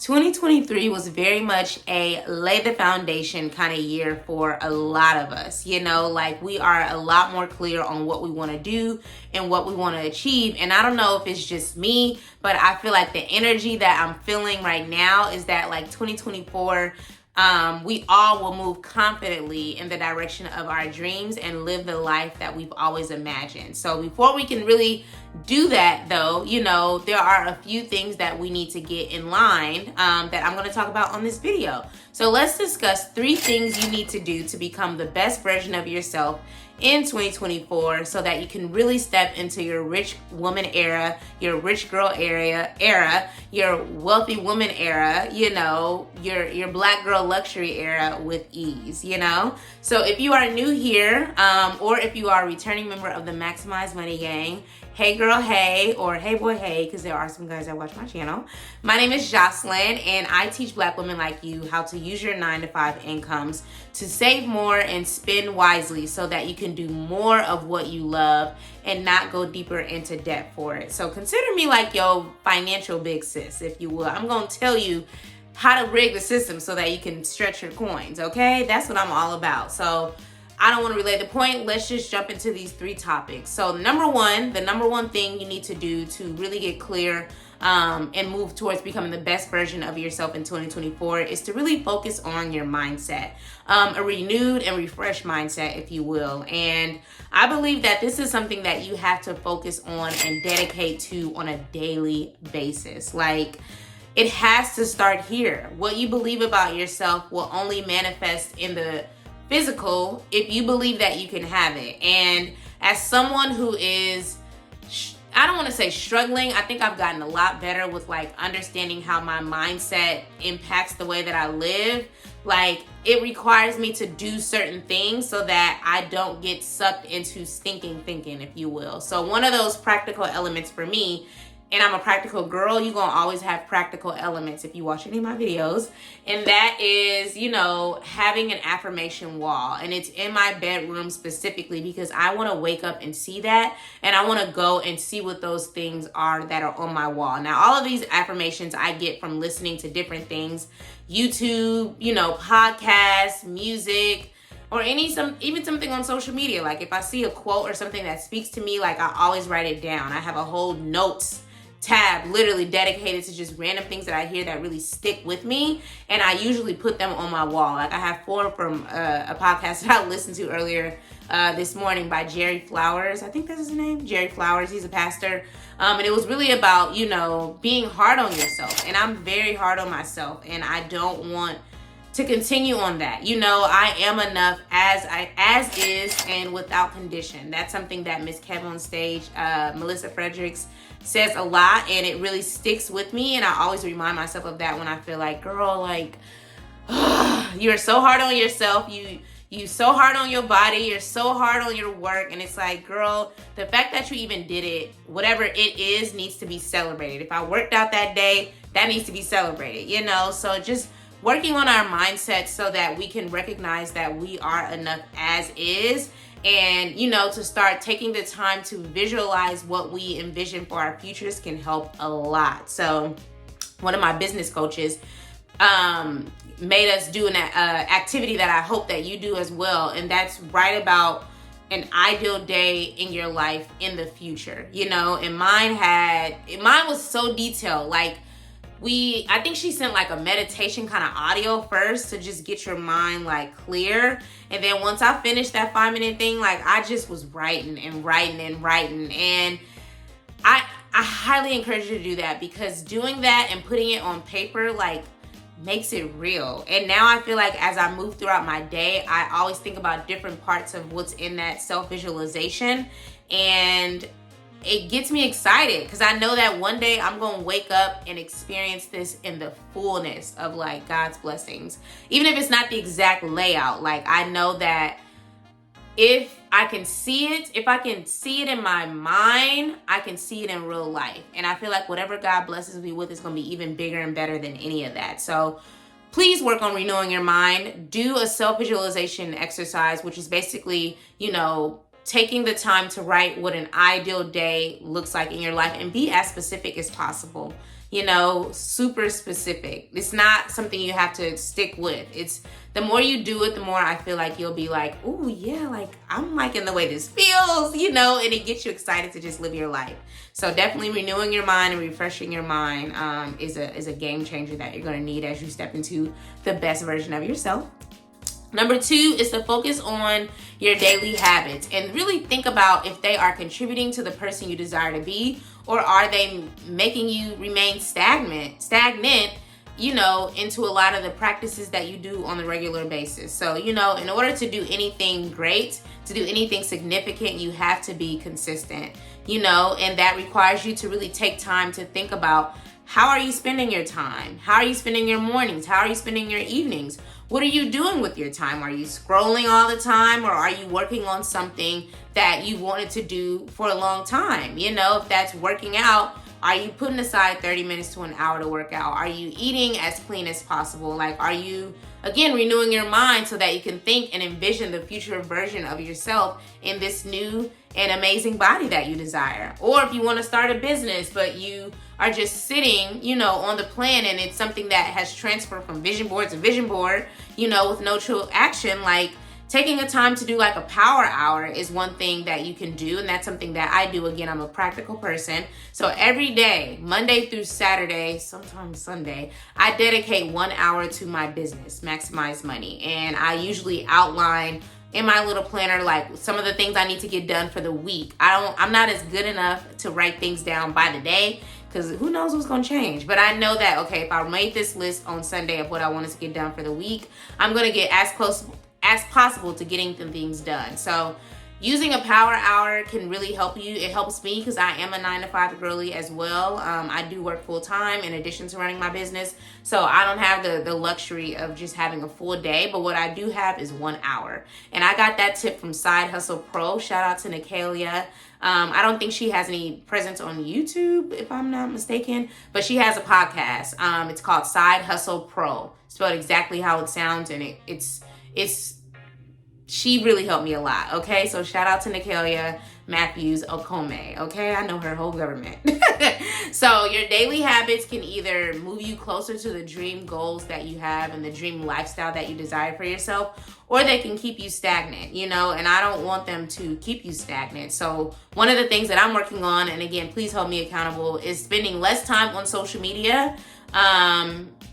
2023 was very much a lay the foundation kind of year for a lot of us. Like we are a lot more clear on what we want to do and what we want to achieve. And I don't know if it's just me, but I feel like the energy that I'm feeling right now is that like 2024, we all will move confidently in the direction of our dreams and live the life that we've always imagined. So before we can really do that though, there are a few things that we need to get in line that I'm going to talk about on this video. So let's discuss 3 things you need to do to become the best version of yourself in 2024 so that you can really step into your rich woman era, your rich girl era, your wealthy woman era, your black girl luxury era with ease, So if you are new here, or if you are a returning member of the Maximize Money Gang, hey girl, hey, or hey boy, hey, because there are some guys that watch my channel. My name is Jocelyn, and I teach black women like you how to use your 9-to-5 incomes to save more and spend wisely so that you can do more of what you love and not go deeper into debt for it. So consider me like your financial big sis, if you will. I'm going to tell you how to rig the system so that you can stretch your coins, okay? That's what I'm all about. So I don't want to relay the point. Let's just jump into these 3 topics. So the number one thing you need to do to really get clear and move towards becoming the best version of yourself in 2024 is to really focus on your mindset, a renewed and refreshed mindset, if you will. And I believe that this is something that you have to focus on and dedicate to on a daily basis. Like, it has to start here. What you believe about yourself will only manifest in the physical if you believe that you can have it. And as someone who is, I don't want to say struggling, I think I've gotten a lot better with like understanding how my mindset impacts the way that I live. Like, it requires me to do certain things so that I don't get sucked into stinking thinking, if you will. So one of those practical elements for me, and I'm a practical girl, you're going to always have practical elements if you watch any of my videos. And that is, having an affirmation wall. And it's in my bedroom specifically because I want to wake up and see that. And I want to go and see what those things are that are on my wall. Now, all of these affirmations I get from listening to different things, YouTube, podcasts, music, or even something on social media. Like if I see a quote or something that speaks to me, like I always write it down. I have a whole notes tab literally dedicated to just random things that I hear that really stick with me, and I usually put them on my wall. Like I have 4 from a podcast that I listened to earlier this morning by Jerry Flowers. I think that's his name, Jerry Flowers. He's a pastor, and it was really about being hard on yourself. And I'm very hard on myself, and I don't want to continue on that. I am enough as is and without condition. That's something that Miss Kev on stage, Melissa Fredericks, says a lot, and it really sticks with me. And I always remind myself of that when I feel like, girl, like, you're so hard on yourself. You so hard on your body. You're so hard on your work. And it's like, girl, the fact that you even did it, whatever it is, needs to be celebrated. If I worked out that day, that needs to be celebrated, So just working on our mindset so that we can recognize that we are enough as is, and to start taking the time to visualize what we envision for our futures can help a lot. So one of my business coaches made us do an activity that I hope that you do as well, and that's write about an ideal day in your life in the future. And mine was so detailed. Like, I think she sent like a meditation kind of audio first to just get your mind like clear. And then once I finished that 5-minute thing, like I just was writing. And I highly encourage you to do that, because doing that and putting it on paper like makes it real. And now I feel like as I move throughout my day, I always think about different parts of what's in that self-visualization, and it gets me excited because I know that one day I'm going to wake up and experience this in the fullness of like God's blessings. Even if it's not the exact layout, like I know that if I can see it in my mind, I can see it in real life. And I feel like whatever God blesses me with is going to be even bigger and better than any of that. So please work on renewing your mind. Do a self-visualization exercise, which is basically, taking the time to write what an ideal day looks like in your life and be as specific as possible. super specific. It's not something you have to stick with. It's the more you do it, the more I feel like you'll be like, oh yeah, like I'm liking the way this feels, and it gets you excited to just live your life. So definitely renewing your mind and refreshing your mind is a game changer that you're going to need as you step into the best version of yourself. Number 2 is to focus on your daily habits and really think about if they are contributing to the person you desire to be, or are they making you remain stagnant, into a lot of the practices that you do on a regular basis. So, in order to do anything great, to do anything significant, you have to be consistent, and that requires you to really take time to think about, how are you spending your time? How are you spending your mornings? How are you spending your evenings? What are you doing with your time? Are you scrolling all the time, or are you working on something that you wanted to do for a long time? If that's working out, are you putting aside 30 minutes to an hour to work out? Are you eating as clean as possible? Like, are you, again, renewing your mind so that you can think and envision the future version of yourself in this new and amazing body that you desire? Or if you want to start a business, but you are just sitting, on the plan, and it's something that has transferred from vision board to vision board, with no true action, like taking a time to do like a power hour is one thing that you can do. And that's something that I do. Again, I'm a practical person. So every day, Monday through Saturday, sometimes Sunday, I dedicate 1 hour to my business, Maximize Money. And I usually outline in my little planner, like some of the things I need to get done for the week. I'm not as good enough to write things down by the day, because who knows what's going to change. But I know that, okay, if I made this list on Sunday of what I wanted to get done for the week, I'm going to get as close as possible to getting the things done. So using a power hour can really help you. It helps me because I am a 9-to-5 girly as well. I do work full time in addition to running my business. So I don't have the luxury of just having a full day. But what I do have is 1 hour. And I got that tip from Side Hustle Pro. Shout out to Nikalia. I don't think she has any presence on YouTube, if I'm not mistaken, but she has a podcast. It's called Side Hustle Pro, spelled exactly how it sounds, and she really helped me a lot. Okay, so shout out to Nikalia Matthews Okome. Okay, I know her whole government. So your daily habits can either move you closer to the dream goals that you have and the dream lifestyle that you desire for yourself, or they can keep you stagnant, and I don't want them to keep you stagnant. So one of the things that I'm working on, and again, please hold me accountable, is spending less time on social media.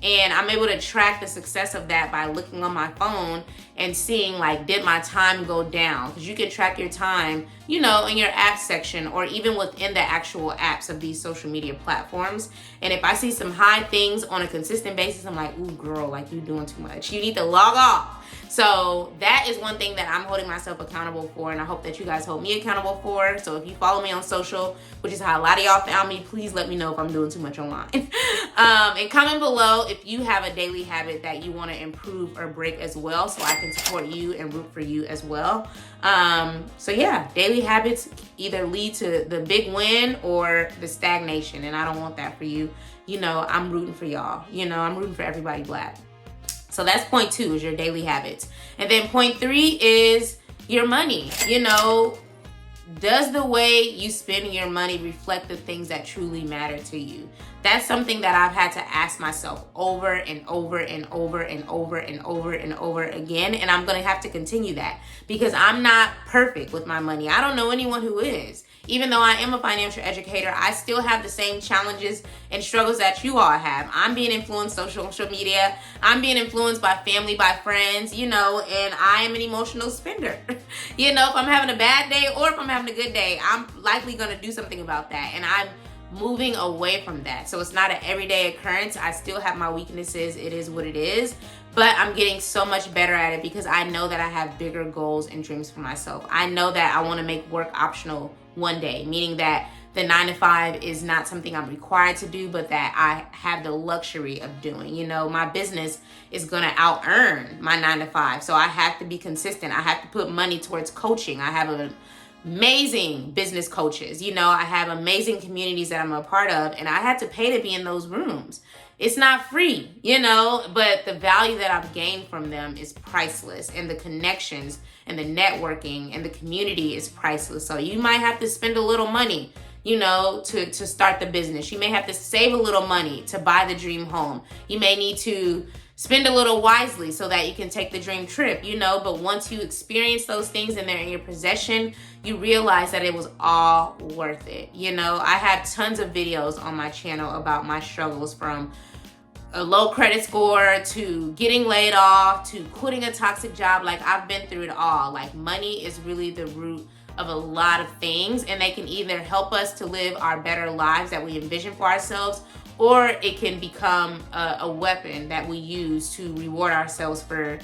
And I'm able to track the success of that by looking on my phone and seeing, like, did my time go down? Because you can track your time, in your app section, or even within the actual apps of these social media platforms. And if I see some high things on a consistent basis, I'm like, ooh, girl, like, you're doing too much. You need to log off. So that is one thing that I'm holding myself accountable for, and I hope that you guys hold me accountable for. So if you follow me on social, which is how a lot of y'all found me, please let me know if I'm doing too much online. And comment below if you have a daily habit that you want to improve or break as well, so I can support you and root for you as well. So yeah, daily habits either lead to the big win or the stagnation, and I don't want that for you. I'm rooting for y'all. I'm rooting for everybody Black. So that's point 2, is your daily habits. And then point 3 is your money. Does the way you spend your money reflect the things that truly matter to you? That's something that I've had to ask myself over and over and over and over and over and over again. And I'm going to have to continue that, because I'm not perfect with my money. I don't know anyone who is. Even though I am a financial educator, I still have the same challenges and struggles that you all have. I'm being influenced on social media. I'm being influenced by family, by friends, and I am an emotional spender. If I'm having a bad day or if I'm having a good day, I'm likely going to do something about that. And I'm moving away from that. So it's not an everyday occurrence. I still have my weaknesses. It is what it is. But I'm getting so much better at it because I know that I have bigger goals and dreams for myself. I know that I want to make work optional one day, meaning that the 9-to-5 is not something I'm required to do, but that I have the luxury of doing. My business is going to out-earn my 9-to-5. So I have to be consistent. I have to put money towards coaching. I have amazing business coaches. I have amazing communities that I'm a part of, and I had to pay to be in those rooms. It's not free, but the value that I've gained from them is priceless, and the connections and the networking and the community is priceless. So you might have to spend a little money you know, to start the business. You may have to save a little money to buy the dream home. You may need to spend a little wisely so that you can take the dream trip, you know. But once you experience those things and they're in your possession, you realize that it was all worth it. You know, I have tons of videos on my channel about my struggles, from a low credit score to getting laid off to quitting a toxic job. Like, I've been through it all. Like, money is really the root of a lot of things, and they can either help us to live our better lives that we envision for ourselves, or it can become a weapon that we use to reward ourselves for,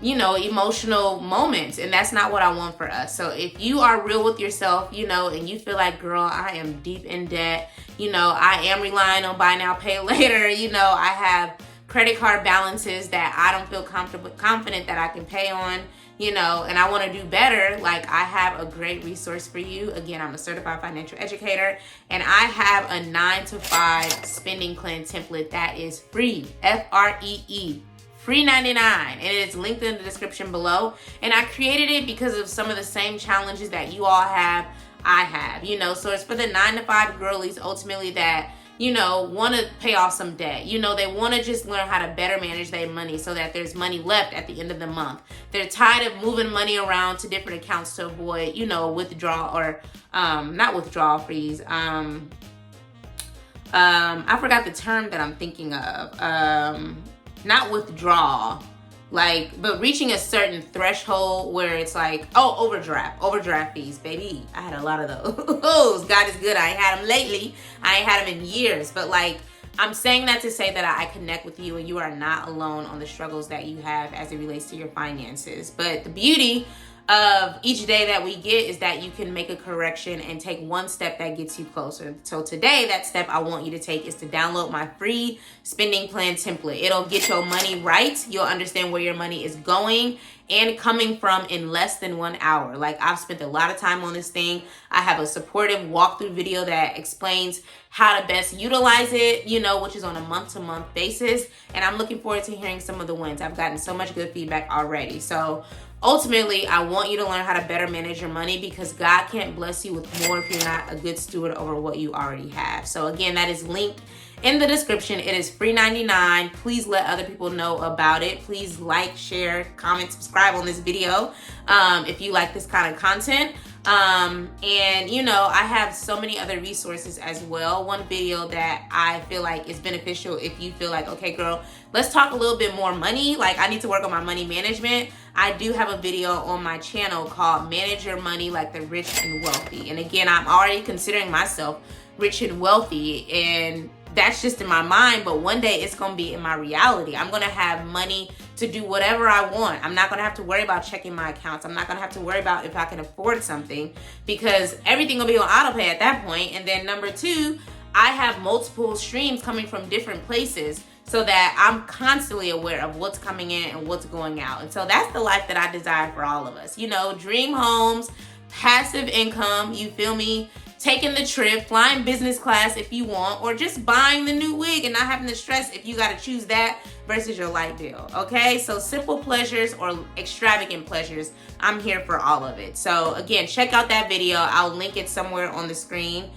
you know, emotional moments. And that's not what I want for us. So if you are real with yourself, you know, and you feel like, girl, I am deep in debt, you know, I am relying on buy now, pay later, you know, I have credit card balances that I don't feel confident that I can pay on, you know, and I want to do better, like, I have a great resource for you. Again, I'm a certified financial educator, and I have a 9-to-5 spending plan template that is free, Free, free 99, and it's linked in the description below. And I created it because of some of the same challenges that you all have, I have, you know. So it's for the 9-to-5 girlies, ultimately, that, you know, want to pay off some debt. You know, they want to just learn how to better manage their money so that there's money left at the end of the month. They're tired of moving money around to different accounts to avoid, you know, withdrawal, or not withdrawal fees. I forgot the term that I'm thinking of. Not withdrawal, like, but reaching a certain threshold where it's like, oh, overdraft fees, baby. I had a lot of those. God is good. I ain't had them lately. I ain't had them in years. But, like, I'm saying that to say that I connect with you, and you are not alone on the struggles that you have as it relates to your finances. But the beauty of each day that we get is that you can make a correction and take one step that gets you closer. So today, that step I want you to take is to download my free spending plan template. It'll get your money right. You'll understand where your money is going and coming from in less than 1 hour. Like, I've spent a lot of time on this thing. I have a supportive walkthrough video that explains how to best utilize it, you know, which is on a month-to-month basis. And I'm looking forward to hearing some of the wins. I've gotten so much good feedback already. So ultimately, I want you to learn how to better manage your money, because God can't bless you with more if you're not a good steward over what you already have. So again, that is linked in the description. It is free 99. Please let other people know about it. Please like, share, comment, subscribe on this video if you like this kind of content. And you know, I have so many other resources as well. One video that I feel like is beneficial if you feel like, okay, girl, let's talk a little bit more money. Like, I need to work on my money management. I do have a video on my channel called Manage Your Money Like the Rich and Wealthy. And again, I'm already considering myself rich and wealthy, and that's just in my mind, but one day it's gonna be in my reality. I'm gonna have money to do whatever I want. I'm not gonna have to worry about checking my accounts. I'm not gonna have to worry about if I can afford something, because everything will be on auto pay at that point. And then number two, I have multiple streams coming from different places, so that I'm constantly aware of what's coming in and what's going out. And so that's the life that I desire for all of us. You know, dream homes, passive income, you feel me? Taking the trip, flying business class if you want, or just buying the new wig and not having to stress if you got to choose that versus your light bill. Okay, so simple pleasures or extravagant pleasures, I'm here for all of it. So again, check out that video. I'll link it somewhere on the screen.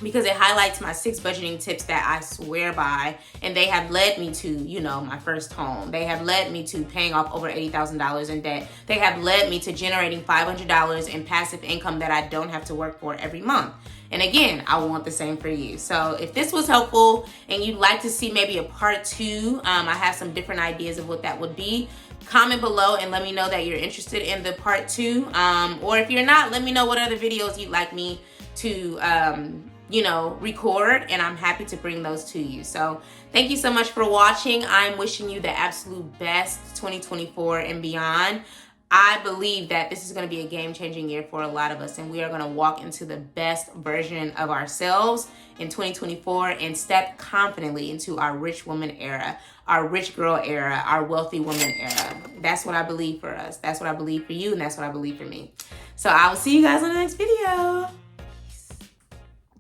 Because it highlights my 6 budgeting tips that I swear by, and they have led me to, you know, my first home. They have led me to paying off over $80,000 in debt. They have led me to generating $500 in passive income that I don't have to work for every month. And again, I want the same for you. So if this was helpful and you'd like to see maybe a part 2, I have some different ideas of what that would be. Comment below and let me know that you're interested in the part 2. Or if you're not, let me know what other videos you'd like me to you know, record, and I'm happy to bring those to you. So thank you so much for watching. I'm wishing you the absolute best 2024 and beyond. I believe that this is going to be a game-changing year for a lot of us, and we are going to walk into the best version of ourselves in 2024 and step confidently into our rich woman era, our rich girl era, our wealthy woman era. That's what I believe for us. That's what I believe for you, and that's what I believe for me. So I will see you guys on the next video.